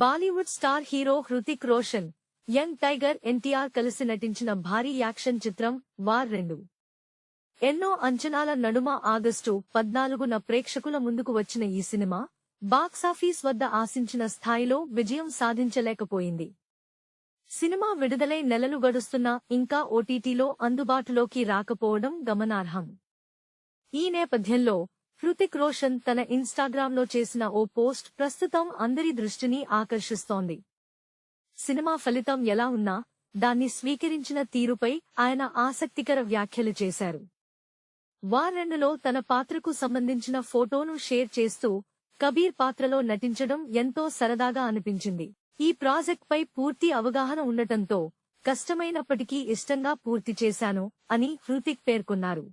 Bollywood star hero Hrithik Roshan, young tiger NTR కలిసి నటించిన భారీ యాక్షన్ చిత్రం వార్ 2. ఎన్నో అంచనాల నడుమ ఆగస్టు 14న ప్రేక్షకుల ముందుకు వచ్చిన ఈ సినిమా బాక్సాఫీస్ వద్ద ఆశించిన స్థాయిలో విజయం సాధించలేకపోయింది. సినిమా విడుదలై నెలలు గడుస్తున్నా ఇంకా ఓటీటీలో అందుబాటులోకి రాకపోవడం గమనార్హం. ఈ నేపథ్యంలో హృతిక్ రోషన్ తన ఇన్స్టాగ్రామ్లో చేసిన ఓ పోస్ట్ ప్రస్తుతం అందరి దృష్టిని ఆకర్షిస్తోంది. సినిమా ఫలితం ఎలా ఉన్నా దాన్ని స్వీకరించిన తీరుపై ఆయన ఆసక్తికర వ్యాఖ్యలు చేశారు. వార్ 2లో తన పాత్రకు సంబంధించిన ఫోటోను షేర్ చేస్తూ కబీర్ పాత్రలో నటించడం ఎంతో సరదాగా అనిపించింది. ఈ ప్రాజెక్ట్పై పూర్తి అవగాహన ఉండటంతో కష్టమైనప్పటికీ ఇష్టంగా పూర్తి చేశాను అని హృతిక్ పేర్కొన్నారు.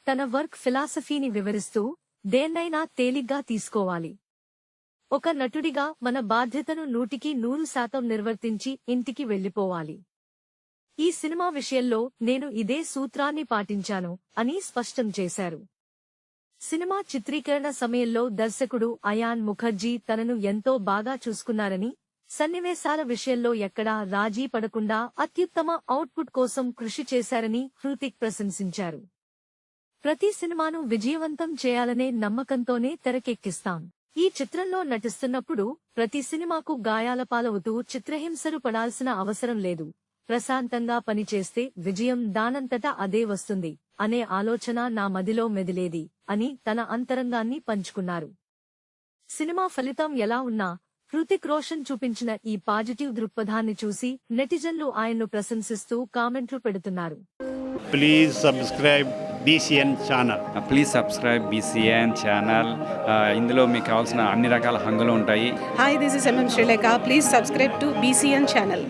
తన వర్క్ ఫిలాసఫీని వివరిస్తూ దేన్నైనా తేలిగ్గా తీసుకోవాలి. ఒక నటుడిగా మన బాధ్యతను 100% నిర్వర్తించి ఇంటికి వెళ్లిపోవాలి. ఈ సినిమా విషయంలో నేను ఇదే సూత్రాన్ని పాటించాను అని స్పష్టం చేశారు. సినిమా చిత్రీకరణ సమయంలో దర్శకుడు అయాన్ ముఖర్జీ తనను ఎంతో బాగా చూసుకున్నారని, సన్నివేశాల విషయంలో ఎక్కడా రాజీ పడకుండా అత్యుత్తమ అవుట్పుట్ కోసం కృషి చేశారని హృతిక్ ప్రశంసించారు. ప్రతి సినిమాను విజయవంతం చేయాలనే నమ్మకంతోనే తెరకెక్కిస్తాం. ఈ చిత్రంలో నటిస్తున్నప్పుడు ప్రతి సినిమాకు గాయాల పాలవుతూ చిత్రహింసలు పడాల్సిన అవసరం లేదు. ప్రశాంతంగా పనిచేస్తే విజయం దానంతటా అదే వస్తుంది అనే ఆలోచన నా మదిలో మెదిలేది అని తన అంతరంగాన్ని పంచుకున్నారు. సినిమా ఫలితం ఎలా ఉన్నా హృతిక్ రోషన్ చూపించిన ఈ పాజిటివ్ దృక్పథాన్ని చూసి నెటిజన్లు ఆయన్ను ప్రశంసిస్తూ కామెంట్లు పెడుతున్నారు. Please subscribe BCN channel. Please subscribe BCN channel. ఇందులో మీకు కావాల్సిన అన్ని రకాల హంగులు ఉంటాయి. Hi, this is MM Sri Lanka. Please subscribe to BCN channel.